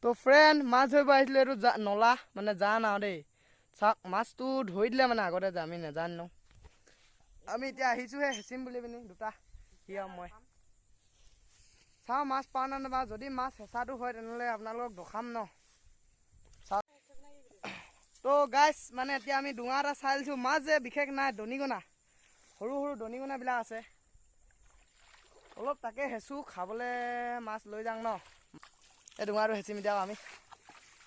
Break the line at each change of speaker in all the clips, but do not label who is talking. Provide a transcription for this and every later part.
তো ফ্ৰেণ্ড মাছ ধৰিব আহিছিলোঁ এইটো নলা মানে জান আৰু দেই চাওক মাছটো ধৰি দিলে মানে আগতে যে আমি নাজানো আমি এতিয়া আহিছোঁহে হেঁচিম বুলি পিনি দুটা সি আৰু মই চাওঁ মাছ পাওঁ নে নাপাওঁ যদি মাছ হেঁচাটো হয় তেনেহ'লে আপোনালোকক দেখাম ন চাওক তো গাইছ মানে এতিয়া আমি ডোঙা এটা চাই লৈছোঁ মাছ যে বিশেষ নাই দনিকণা সৰু সৰু দনিকণাবিলাক আছে অলপ তাকে হেঁচো খাবলৈ মাছ লৈ যাওঁ ন এই ডোঙাটো হেঁচিম এতিয়া আমি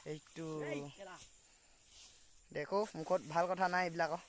এইটো দেখো মুখত ভাল কথা নাই এইবিলাকৰ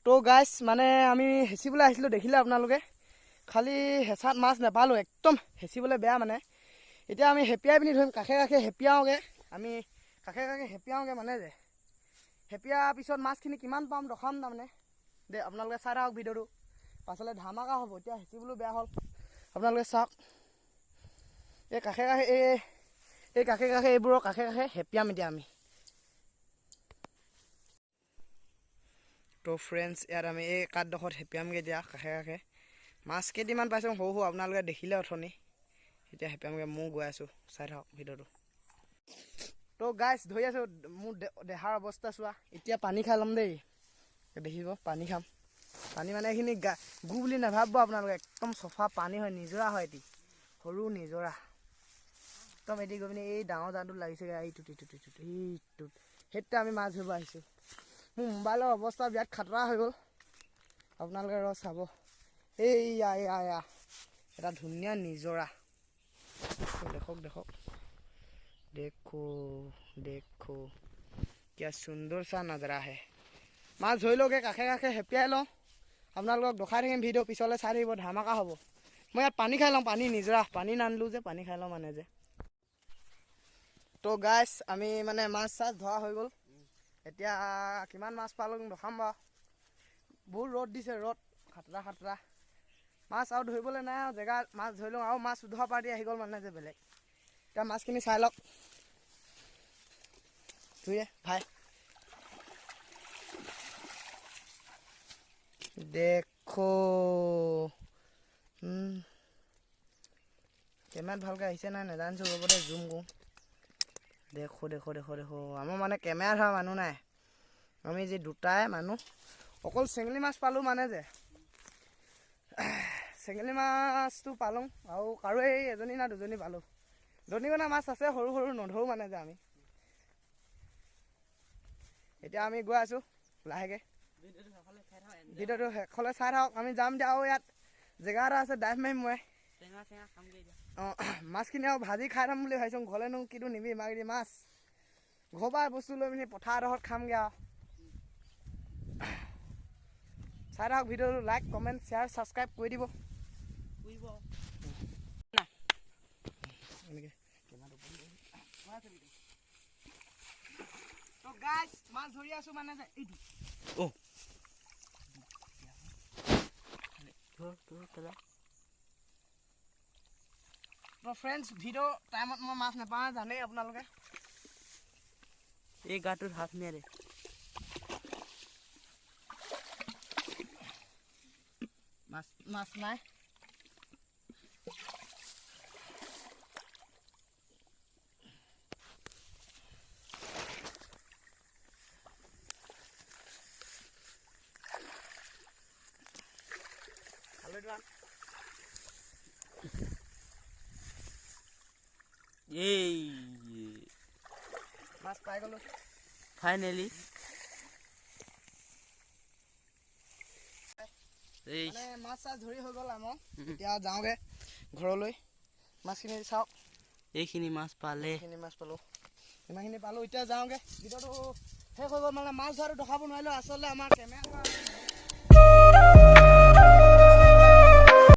তো গাইছ মানে আমি হেঁচিবলৈ আহিছিলোঁ দেখিলে আপোনালোকে খালি হেঁচাত মাছ নাপালোঁ একদম হেঁচিবলৈ বেয়া মানে এতিয়া আমি হেঁপিয়াই পিনি ধৰিম কাষে কাষে হেঁপিয়াওঁগৈ আমি কাষে কাষে হেঁপিয়াওঁগৈ মানে যে হেঁপিয়াৰ পিছত মাছখিনি কিমান পাম দেখাম তাৰমানে দে আপোনালোকে চাই থাকক ভিডিঅ'টো পাছলৈ ধামাকা হ'ব এতিয়া হেঁচিবলৈ বেয়া হ'ল আপোনালোকে চাওক এই কাষে কাষে এই কাষে কাষে এইবোৰৰ কাষে কাষে হেঁপিয়াম এতিয়া আমি তো ফ্ৰেণ্ডছ ইয়াত আমি এই কাঠডোখৰত হেঁপিয়ামগৈ এতিয়া কাষে কাষে মাছ কেইটিমান পাইছোঁ সৰু সৰু আপোনালোকে দেখিলে অথনি এতিয়া হেঁপিয়ামগৈ ময়ো গৈ আছোঁ চাই থাকক ভিডিঅ'টো তো গাইছ ধৰি আছোঁ মোৰ দেহাৰ অৱস্থা চোৱা এতিয়া পানী খাই ল'ম দেই দেখিব পানী খাম পানী মানে এইখিনি গু বুলি নাভাবিব আপোনালোকে একদম চফা পানী হয় নিজৰা হয় এটি সৰু নিজৰা একদম এটি গৈ পিনি এই ডাঙৰ জানটোত লাগিছেগৈ এইটোত সেইটোতে আমি মাছ ধৰিব আহিছোঁ মোৰ মোবাইলৰ অৱস্থা বিৰাট খাতৰা হৈ গ'ল আপোনালোকে ৰ চাব এইয়া এটা ধুনীয়া নিজৰা দেখক দেখো क्या सुंदर सा नजरा है माছ ধৰিলোগে কাষে কাষে হেপিয়াই লওঁ আপোনালোকক দেখাই থাকিম ভিডিঅ' পিছলৈ চাই থাকিব ধামাকা হ'ব মই ইয়াত পানী খাই লওঁ পানী নিজৰা পানী নানিলোঁ যে পানী খাই লওঁ মানে যে তো গাইছ আমি মানে মাছ চাছ ধৰা হৈ গ'ল এতিয়া কিমান মাছ পালোঁ দেখাম বাৰু বহুত ৰ'দ দিছে ৰ'দ খাতৰা মাছ আৰু ধৰিবলৈ নাই আৰু জেগা মাছ ধৰিলোঁ আৰু মাছ ধৰা পাৰ্টি আহি গ'ল মানে যে বেলেগ এতিয়া মাছখিনি চাই লওক ধুয়ে ভাই দেখো কেমেৰাত ভালকৈ আহিছে নাই নাজানিছোঁ ৰ'বতে জুম কৰোঁ দেখো আমাৰ মানে কেমেৰা ধৰা মানুহ নাই আমি যি দুটাই মানুহ অকল চেঙেলী মাছ পালোঁ মানে যে চেঙেলী মাছটো পালোঁ আৰু কাৰো এই এজনী না দুজনী পালোঁ দনিকণা মাছ আছে সৰু সৰু নধৰোঁ মানে যে আমি এতিয়া আমি গৈ আছোঁ লাহেকৈ ভিডিঅ'টো শেষলৈ চাই থাকক আমি যাম দিয়া আৰু ইয়াত জেগা এটা আছে ডাইভ মাৰিম মই অঁ মাছখিনি আৰু ভাজি খাই থাম বুলি ভাবিছোঁ ঘৰলৈনো কিটো নিবি মাৰি মাছ ঘৰৰ পৰা বস্তু লৈ পিনি পথাৰ এডোখৰত খামগৈ আৰু চাই থাকক ভিডিঅ'টো লাইক কমেণ্ট শ্বেয়াৰ ছাবস্ক্ৰাইব কৰি দিব তো গাইছ মাছ ধৰি আছোঁ মানে যে এইটো তো ফ্ৰেণ্ডছ ভিডিঅ' টাইমত মই মাছ নাপাওঁ জানেই আপোনালোকে
এই গাটোত হাত মেৰে
মাছ নাই মাছ পাই গ'লো
ফাইনেলি
মাছ চাছ ধৰি হৈ গ'ল আমাৰ এতিয়া যাওঁগৈ ঘৰলৈ মাছখিনি চাওক
এইখিনি মাছ পালে
মাছ পালোঁ ইমানখিনি পালোঁ এতিয়া যাওঁগৈ ভিডিঅ'টো শেষ হৈ গ'ল মানে মাছ ধৰাটো দেখাব নোৱাৰিলোঁ আচলতে আমাৰ কেমেৰা